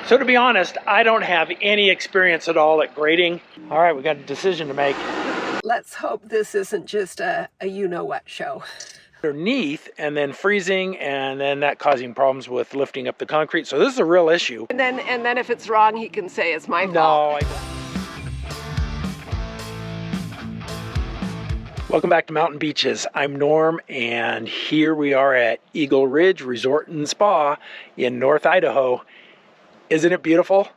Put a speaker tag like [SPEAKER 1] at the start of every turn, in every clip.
[SPEAKER 1] So to be honest, I don't have any experience at all at grading. All right, we got a decision to make.
[SPEAKER 2] Let's hope this isn't just a you-know-what show.
[SPEAKER 1] Underneath and then freezing, and then that causing problems with lifting up the concrete. So this is a real issue.
[SPEAKER 2] And then if it's wrong, he can say it's my fault.
[SPEAKER 1] Welcome back to Mountain Beaches. I'm Norm, and here we are at Eagle Ridge Resort and Spa in North Idaho. Isn't it beautiful?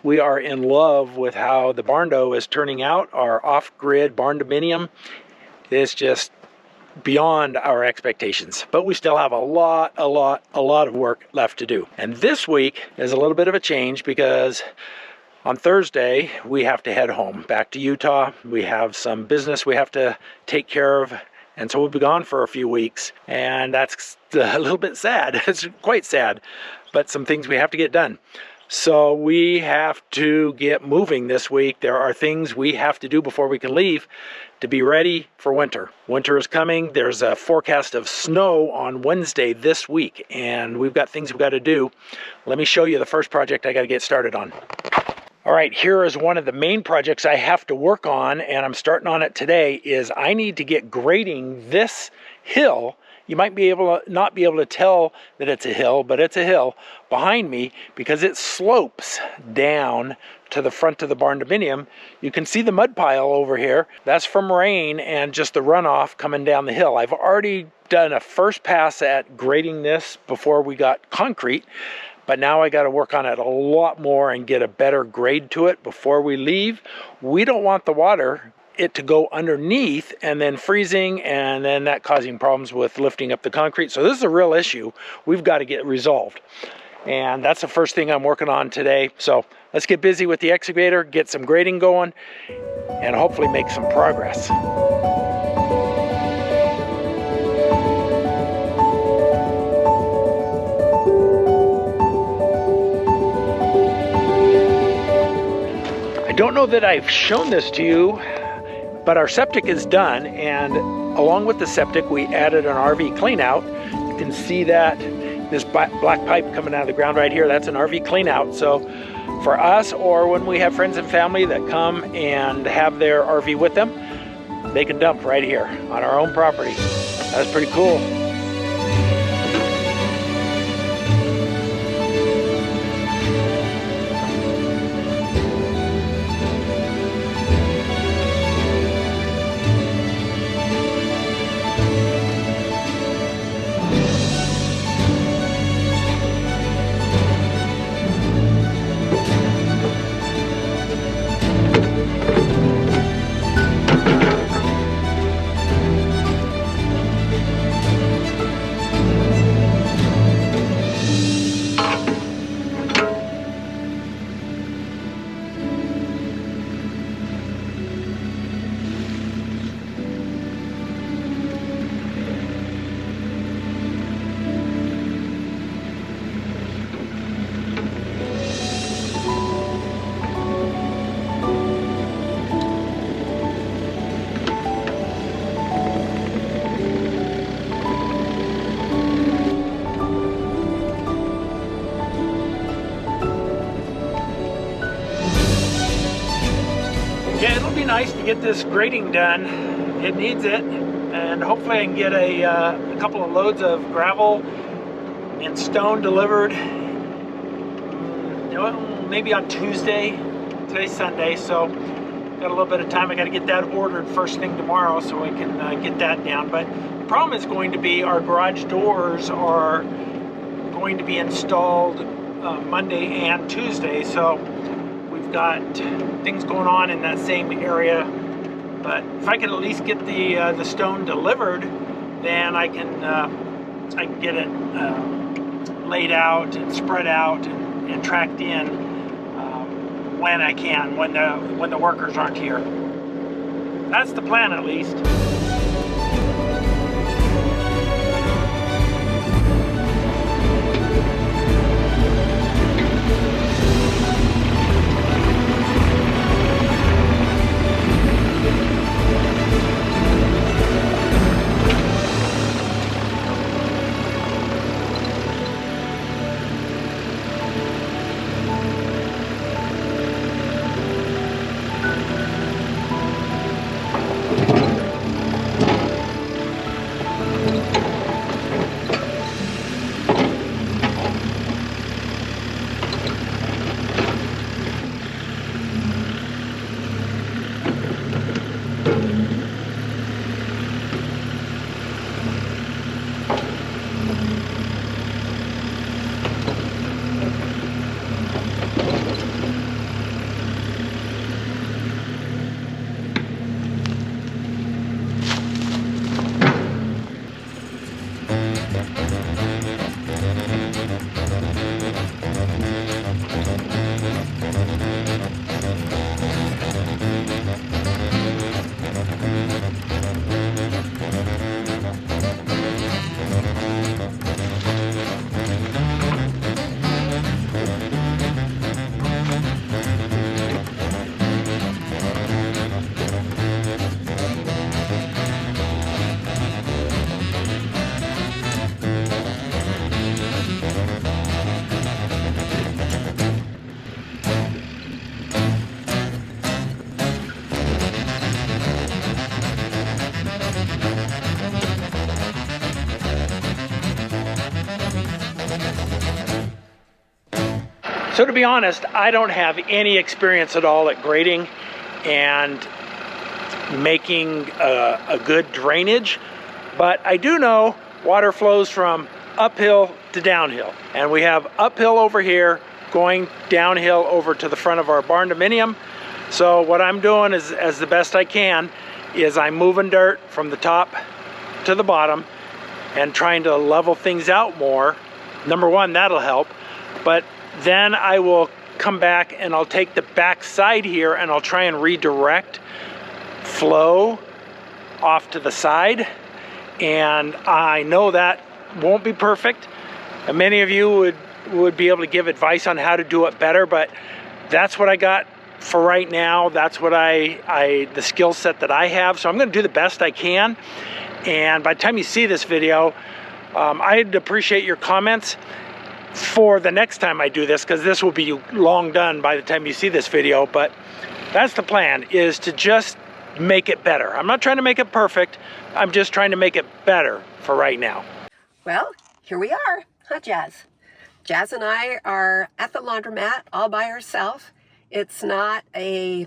[SPEAKER 1] We are in love with how the barn dough is turning out. Our off-grid barn dominium is just beyond our expectations, but we still have a lot of work left to do. And this week is a little bit of a change because on Thursday we have to head home back to Utah. We have some business we have to take care of, and so we'll be gone for a few weeks, and that's a little bit sad. It's quite sad, but some things we have to get done. So we have to get moving this week. There are things we have to do before we can leave to be ready for winter. Winter is coming. There's a forecast of snow on Wednesday this week, and we've got things we've got to do. Let me show you the first project I got to get started on. All right, here is one of the main projects I have to work on, and I'm starting on it today, is I need to get grading this hill. You might not be able to tell that it's a hill, but it's a hill behind me because it slopes down to the front of the barn dominium. You can see the mud pile over here. That's from rain and just the runoff coming down the hill. I've already done a first pass at grading this before we got concrete, but now I got to work on it a lot more and get a better grade to it before we leave. We don't want the water to go underneath and then freezing, and then that causing problems with lifting up the concrete. So this is a real issue we've got to get resolved, and that's the first thing I'm working on today. So let's get busy with the excavator, get some grading going, and hopefully make some progress. I don't know that I've shown this to you, but our septic is done, and along with the septic we added an RV clean out. You can see that this black pipe coming out of the ground right here, that's an RV clean out. So for us, or when we have friends and family that come and have their RV with them, they can dump right here on our own property. That's pretty cool. Yeah, it'll be nice to get this grading done. It needs it, and hopefully I can get a couple of loads of gravel and stone delivered. Maybe on Tuesday. Today's Sunday, so got a little bit of time. I got to get that ordered first thing tomorrow so I can get that down. But the problem is going to be our garage doors are going to be installed Monday and Tuesday, so we've got things going on in that same area. But if I can at least get the stone delivered, then I can get it laid out and spread out and tracked in when I can, when the workers aren't here. That's the plan, at least. So to be honest, I don't have any experience at all at grading and making a good drainage, but I do know water flows from uphill to downhill, and we have uphill over here going downhill over to the front of our barn dominium. So what I'm doing is, as the best I can, is I'm moving dirt from the top to the bottom and trying to level things out more. Number one, that'll help, but then I will come back and I'll take the back side here and I'll try and redirect flow off to the side. And I know that won't be perfect, and many of you would be able to give advice on how to do it better, but that's what I got for right now. That's what the skill set that I have. So I'm going to do the best I can, and by the time you see this video, I'd appreciate your comments for the next time I do this, because this will be long done by the time you see this video. But that's the plan, is to just make it better. I'm not trying to make it perfect. I'm just trying to make it better for right now.
[SPEAKER 2] Well, here we are, huh, Jazz? Jazz and I are at the laundromat all by ourselves. It's not a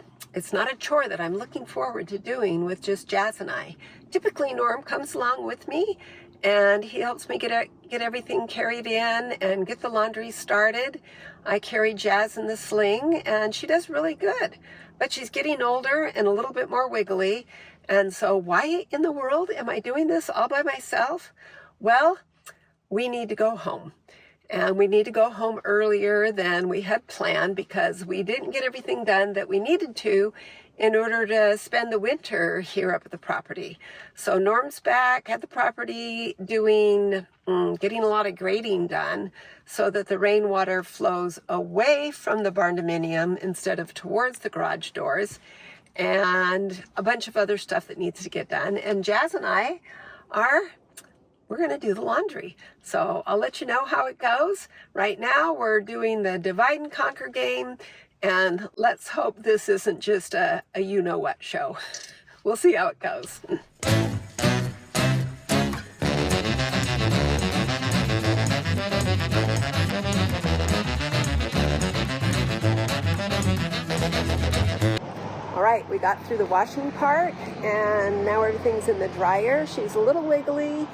[SPEAKER 2] chore that I'm looking forward to doing with just Jazz and I. Typically, Norm comes along with me, and he helps me get everything carried in and get the laundry started. I carry Jazz in the sling, and she does really good. But she's getting older and a little bit more wiggly, and so why in the world am I doing this all by myself? Well, we need to go home. And we need to go home earlier than we had planned, because we didn't get everything done that we needed to in order to spend the winter here up at the property. So Norm's back at the property getting a lot of grading done so that the rainwater flows away from the barn dominium instead of towards the garage doors, and a bunch of other stuff that needs to get done. And Jazz and I we're going to do the laundry. So I'll let you know how it goes. Right now we're doing the divide and conquer game, and let's hope this isn't just a you-know-what show. We'll see how it goes. All right, we got through the washing part, and now everything's in the dryer. She's a little wiggly,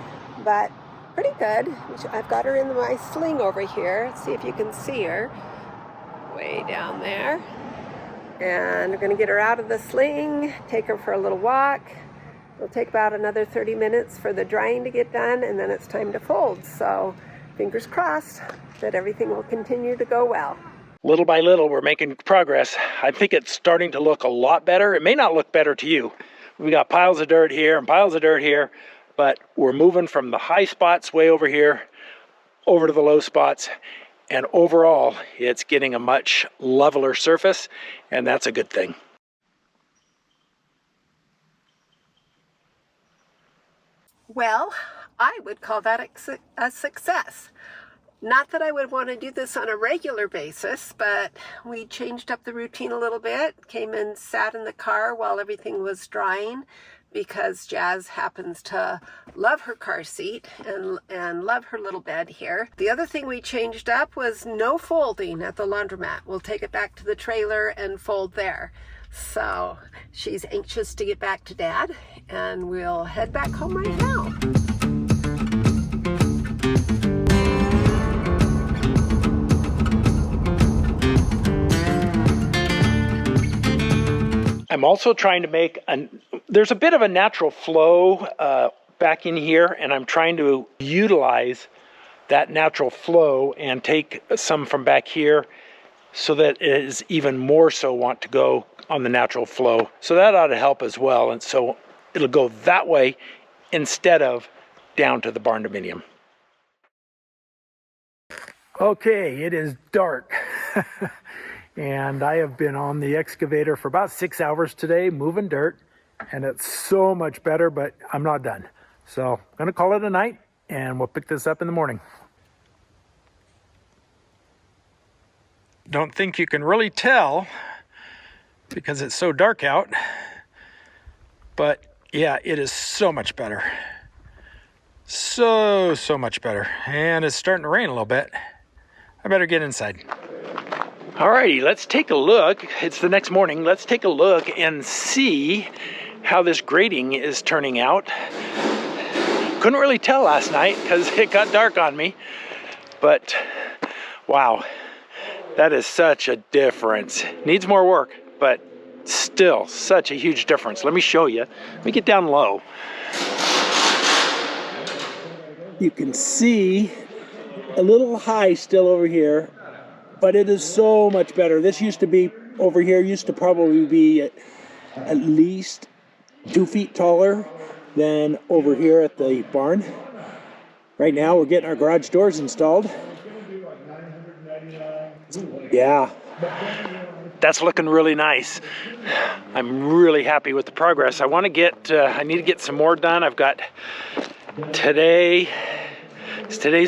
[SPEAKER 2] but pretty good. I've got her in my sling over here. Let's see if you can see her. Way down there. And we're going to get her out of the sling, take her for a little walk. It'll take about another 30 minutes for the drying to get done, and then it's time to fold. So fingers crossed that everything will continue to go well.
[SPEAKER 1] Little by little, we're making progress. I think it's starting to look a lot better. It may not look better to you. We got piles of dirt here and piles of dirt here, but we're moving from the high spots way over here over to the low spots, and overall it's getting a much leveler surface, and that's a good thing.
[SPEAKER 2] Well, I would call that a success. Not that I would want to do this on a regular basis, but we changed up the routine a little bit, came and sat in the car while everything was drying, because Jazz happens to love her car seat and love her little bed here. The other thing we changed up was no folding at the laundromat. We'll take it back to the trailer and fold there. So she's anxious to get back to Dad, and we'll head back home right now.
[SPEAKER 1] I'm also trying to make there's a bit of a natural flow back in here, and I'm trying to utilize that natural flow and take some from back here so that it is even more so want to go on the natural flow. So that ought to help as well, and so it'll go that way instead of down to the barn dominium. Okay, it is dark. And I have been on the excavator for about 6 hours today, moving dirt, and it's so much better, but I'm not done. So I'm gonna call it a night, and we'll pick this up in the morning. Don't think you can really tell because it's so dark out, but yeah, it is so much better. So much better. And it's starting to rain a little bit. I better get inside. Alrighty, let's take a look. It's the next morning. Let's take a look and see how this grading is turning out. Couldn't really tell last night because it got dark on me, but wow, that is such a difference. Needs more work, but still such a huge difference. Let me show you. Let me get down low. You can see a little high still over here, but it is so much better. This used to be over here, used to probably be at least 2 feet taller than over here at the barn. Right now we're getting our garage doors installed. Yeah, that's looking really nice. I'm really happy with the progress. I need to get some more done. I've got today's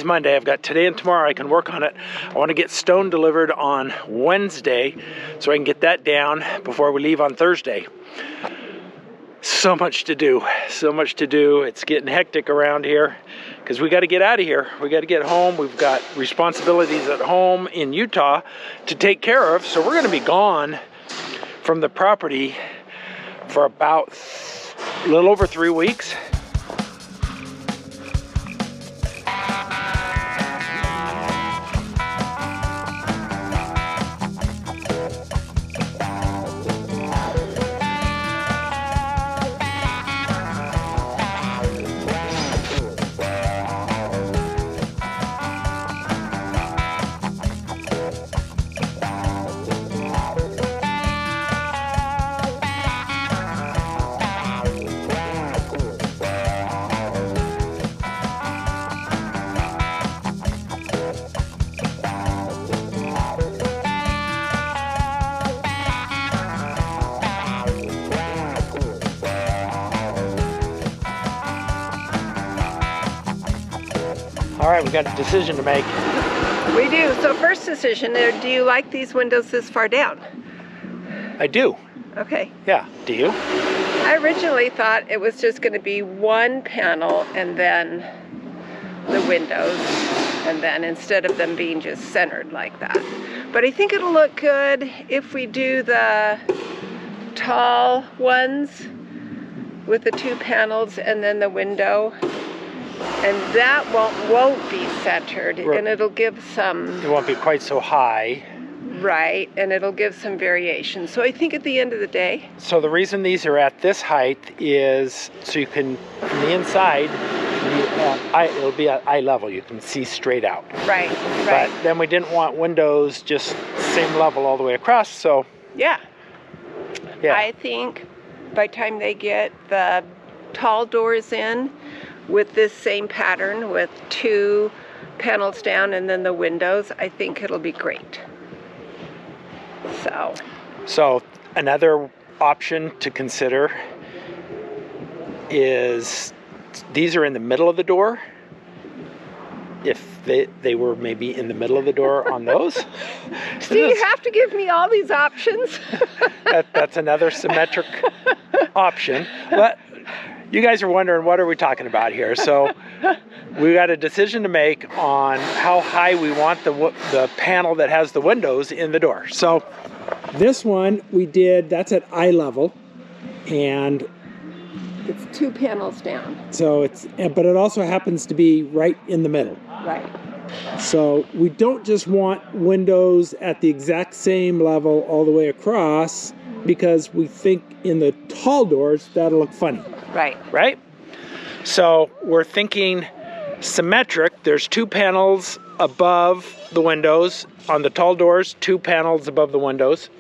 [SPEAKER 1] Monday. I've got today and tomorrow I can work on it. I want to get stone delivered on Wednesday so I can get that down before we leave on Thursday. So much to do, so much to do. It's getting hectic around here because we got to get out of here. We got to get home. We've got responsibilities at home in Utah to take care of. So we're going to be gone from the property for about a little over 3 weeks. All right, we got a decision to make.
[SPEAKER 2] We do. So first decision, do you like these windows this far down?
[SPEAKER 1] I do.
[SPEAKER 2] Okay.
[SPEAKER 1] Yeah, do you?
[SPEAKER 2] I originally thought it was just going to be one panel and then the windows, and then instead of them being just centered like that. But I think it'll look good if we do the tall ones with the 2 panels and then the window. And that won't be centered, and it'll give some...
[SPEAKER 1] It won't be quite so high.
[SPEAKER 2] Right, and it'll give some variation. So I think at the end of the day...
[SPEAKER 1] So the reason these are at this height is so you can, from the inside, it'll be at eye level. You can see straight out.
[SPEAKER 2] Right.
[SPEAKER 1] But then we didn't want windows just same level all the way across, so...
[SPEAKER 2] Yeah.
[SPEAKER 1] Yeah.
[SPEAKER 2] I think by the time they get the tall doors in, with this same pattern with 2 panels down and then the windows, I think it'll be great. So
[SPEAKER 1] another option to consider is these are in the middle of the door. If they were maybe in the middle of the door on those.
[SPEAKER 2] So you have to give me all these options.
[SPEAKER 1] That's another symmetric option. But you guys are wondering, what are we talking about here? So we got a decision to make on how high we want the panel that has the windows in the door. So this one we did, that's at eye level, and
[SPEAKER 2] it's 2 panels down.
[SPEAKER 1] So but it also happens to be right in the middle.
[SPEAKER 2] Right.
[SPEAKER 1] So we don't just want windows at the exact same level all the way across, because we think in the tall doors that'll look funny.
[SPEAKER 2] Right.
[SPEAKER 1] Right? So we're thinking symmetric. There's 2 panels above the windows on the tall doors, 2 panels above the windows.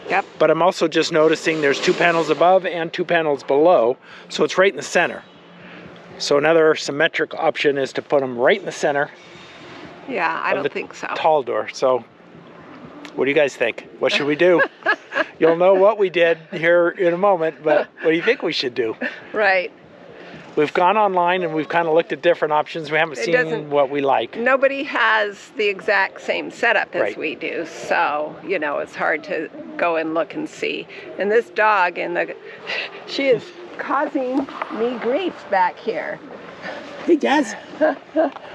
[SPEAKER 2] Yep.
[SPEAKER 1] But I'm also just noticing there's 2 panels above and 2 panels below, so it's right in the center. So another symmetric option is to put them right in the center.
[SPEAKER 2] Yeah, I don't think so.
[SPEAKER 1] Tall door. So what do you guys think? What should we do? You'll know what we did here in a moment, but what do you think we should do?
[SPEAKER 2] Right.
[SPEAKER 1] We've gone online and we've kind of looked at different options. We haven't seen what we like.
[SPEAKER 2] Nobody has the exact same setup as we do, so, it's hard to go and look and see. And this dog, she is causing me grief back here.
[SPEAKER 1] Hey, Jazz.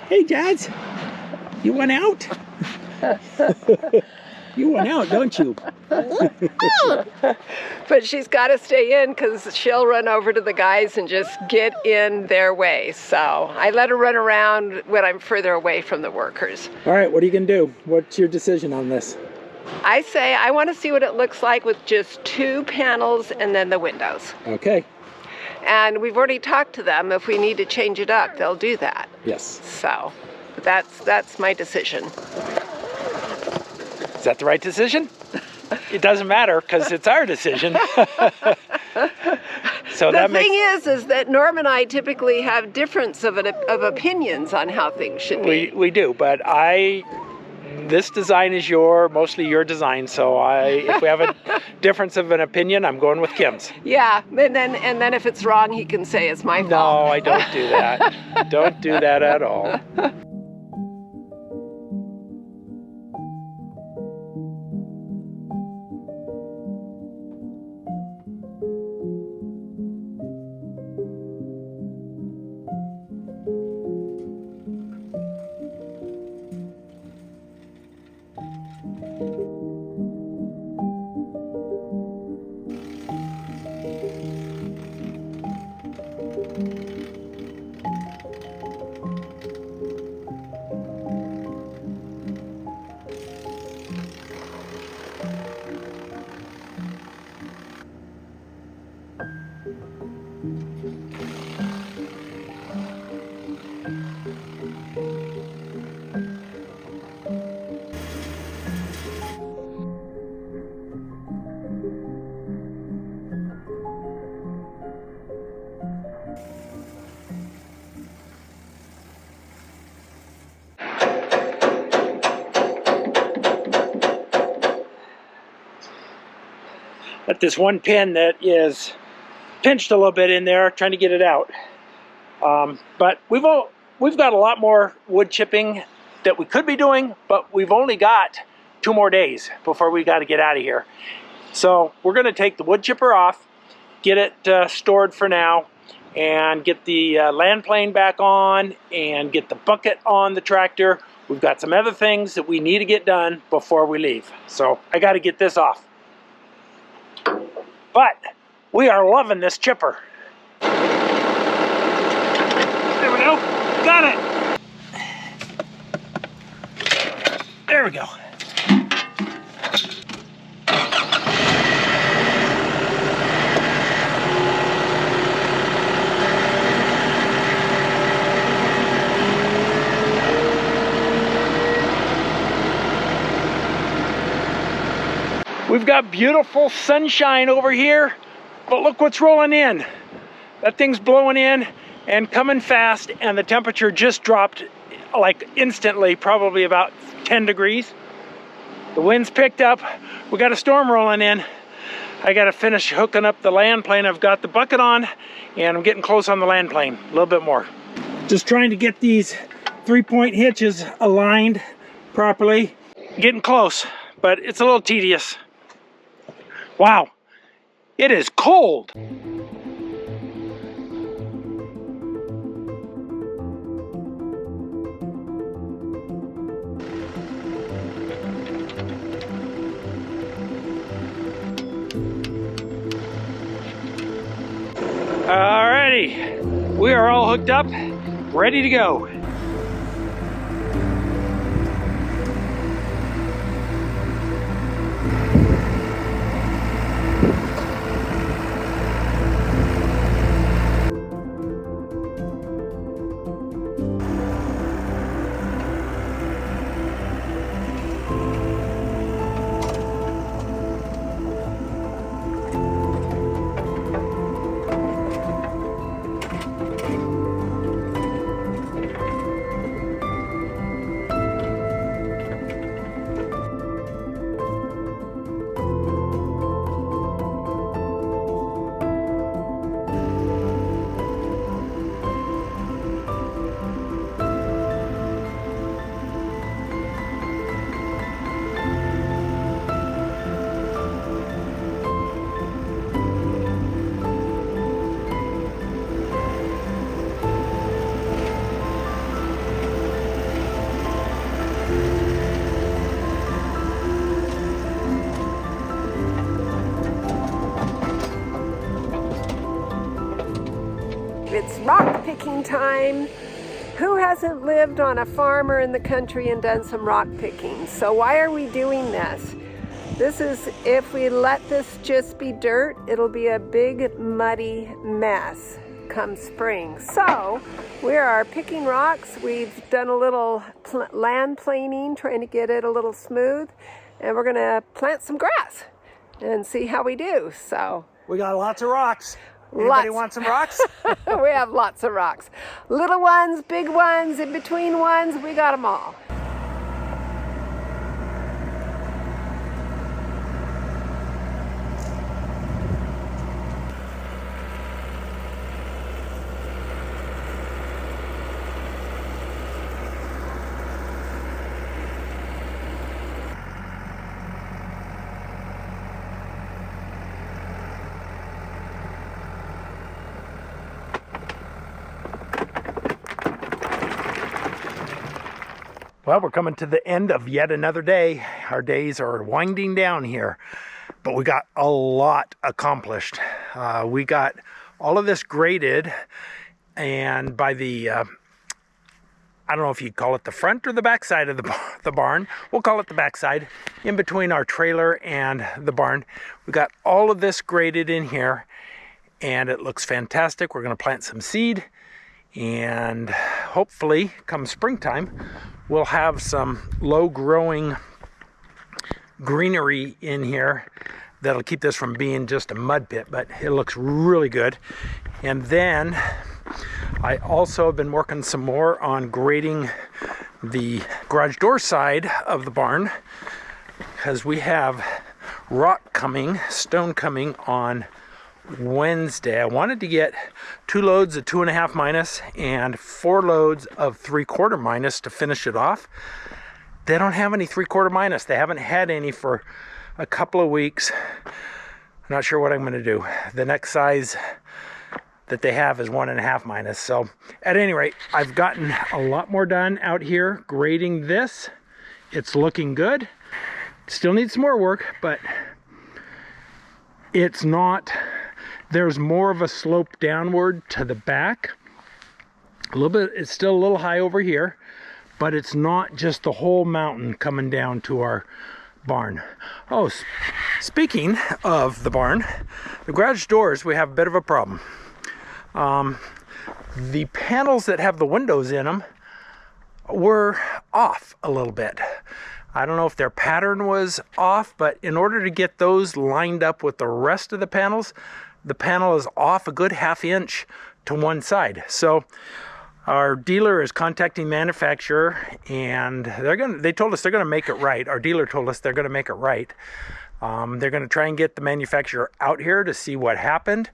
[SPEAKER 1] Hey, Jazz. You went out? You want out, don't you?
[SPEAKER 2] But she's got to stay in because she'll run over to the guys and just get in their way. So I let her run around when I'm further away from the workers.
[SPEAKER 1] All right, what are you going to do? What's your decision on this?
[SPEAKER 2] I say I want to see what it looks like with just 2 panels and then the windows.
[SPEAKER 1] Okay.
[SPEAKER 2] And we've already talked to them. If we need to change it up, they'll do that.
[SPEAKER 1] Yes.
[SPEAKER 2] So that's my decision.
[SPEAKER 1] Is that the right decision? It doesn't matter because it's our decision. So
[SPEAKER 2] the thing is that Norm and I typically have difference of opinions on how things should be.
[SPEAKER 1] We do, but this design is mostly your design. So if we have a difference of an opinion, I'm going with Kim's.
[SPEAKER 2] Yeah, and then if it's wrong, he can say it's my fault.
[SPEAKER 1] No, I don't do that. Don't do that at all. Got this one pin that is pinched a little bit in there, trying to get it out. But we've got a lot more wood chipping that we could be doing, but we've only got 2 more days before we got to get out of here. So we're going to take the wood chipper off, get it stored for now, and get the land plane back on, and get the bucket on the tractor. We've got some other things that we need to get done before we leave. So I got to get this off. But we are loving this chipper. There we go. Got it. There we go. We've got beautiful sunshine over here, but look what's rolling in. That thing's blowing in and coming fast, and the temperature just dropped like instantly, probably about 10 degrees. The wind's picked up. We got a storm rolling in. I got to finish hooking up the land plane. I've got the bucket on, and I'm getting close on the land plane, a little bit more. Just trying to get these 3-point hitches aligned properly. Getting close, but it's a little tedious. Wow, it is cold. Alrighty, we are all hooked up, ready to go.
[SPEAKER 2] picking time. Who hasn't lived on a farm or in the country and done some rock picking? So why are we doing this? This is, if we let this just be dirt, it'll be a big muddy mess come spring. So we are picking rocks. We've done a little land planing, trying to get it a little smooth, and we're gonna plant some grass and see how we do. So
[SPEAKER 1] we got lots of rocks. Anybody want some rocks?
[SPEAKER 2] We have lots of rocks. Little ones, big ones, in between ones, we got them all.
[SPEAKER 1] Well, we're coming to the end of yet another day. Our days are winding down here, but we got a lot accomplished. We got all of this graded, and by the, I don't know if you'd call it the front or the back side of the barn. We'll call it the back side, in between our trailer and the barn. We got all of this graded in here, and it looks fantastic. We're gonna plant some seed, and hopefully come springtime, we'll have some low growing greenery in here that'll keep this from being just a mud pit, but it looks really good. And then I also have been working some more on grading the garage door side of the barn, because we have rock coming, stone coming on Wednesday. I wanted to get 2 loads of 2.5 minus and 4 loads of 3/4 minus to finish it off. They don't have any 3/4 minus. They haven't had any for a couple of weeks. I'm not sure what I'm going to do. The next size that they have is 1.5 minus. So at any rate, I've gotten a lot more done out here grading this. It's looking good. Still needs some more work, but it's not. There's more of a slope downward to the back. A little bit, it's still a little high over here, but it's not just the whole mountain coming down to our barn. Oh, speaking of the barn, the garage doors, we have a bit of a problem. The panels that have the windows in them were off a little bit. I don't know if their pattern was off, but in order to get those lined up with the rest of the panels, the panel is off a good 1/2 inch to one side. So our dealer is contacting manufacturer, and they told us they're gonna make it right. Our dealer told us they're gonna make it right. They're gonna try and get the manufacturer out here to see what happened.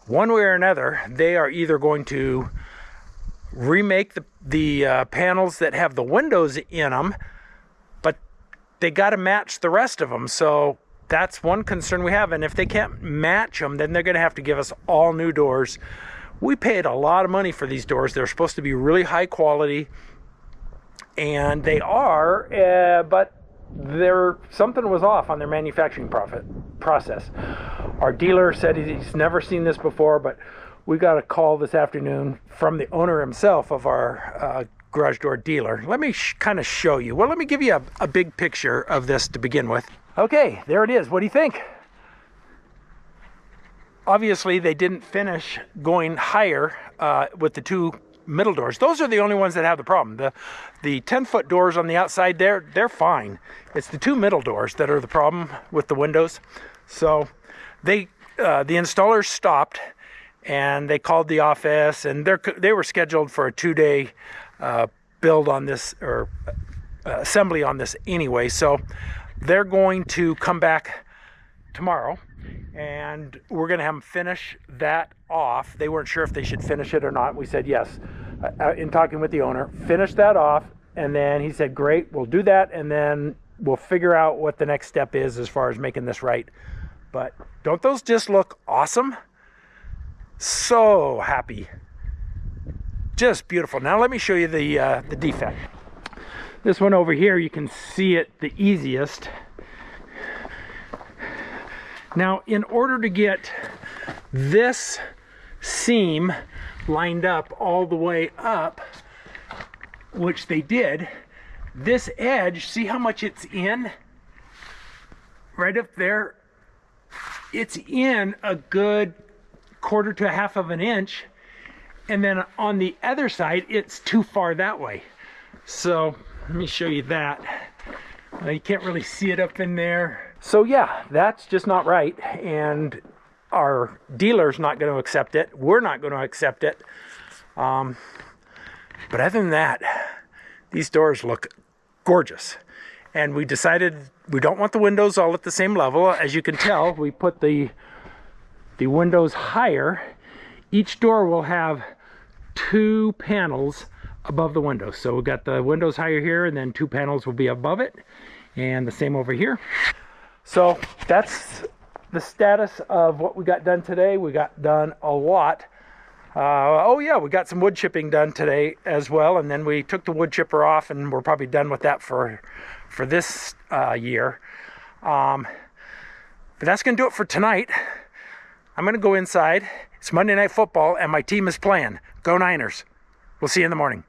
[SPEAKER 1] One way or another, they are either going to remake the panels that have the windows in them, but they gotta match the rest of them. So that's one concern we have, and if they can't match them, then they're going to have to give us all new doors. We paid a lot of money for these doors. They're supposed to be really high quality, and they are, but something was off on their manufacturing process. Our dealer said he's never seen this before, but we got a call this afternoon from the owner himself of our garage door dealer. Let me kind of show you. Well, let me give you a big picture of this to begin with. Okay, there it is. What do you think? Obviously, they didn't finish going higher with the 2 middle doors. Those are the only ones that have the problem. The 10-foot doors on the outside there, they're fine. It's the 2 middle doors that are the problem with the windows. So the installers stopped, and they called the office, and they were scheduled for a 2-day build on this, or assembly on this anyway. So they're going to come back tomorrow, and we're going to have them finish that off. They weren't sure if they should finish it or not. We said yes. In talking with the owner, finish that off, and then he said, great, we'll do that, and then we'll figure out what the next step is as far as making this right. But don't those just look awesome? So happy. Just beautiful. Now let me show you the defect. This one over here, you can see it the easiest. Now, in order to get this seam lined up all the way up, which they did. This edge, see how much it's in? Right up there, it's in a good 1/4 to 1/2 of an inch. And then on the other side, it's too far that way. So let me show you that. You can't really see it up in there. So yeah, that's just not right. And our dealer's not going to accept it. We're not going to accept it. But other than that, these doors look gorgeous. And we decided we don't want the windows all at the same level. As you can tell, we put the windows higher. Each door will have 2 panels above the windows. So we've got the windows higher here, and then 2 panels will be above it, and the same over here. So that's the status of what we got done today. We got done a lot. Oh yeah, we got some wood chipping done today as well, and then we took the wood chipper off, and we're probably done with that for this year. But that's gonna do it for tonight. I'm gonna go inside. It's Monday Night Football, and my team is playing. Go Niners. We'll see you in the morning.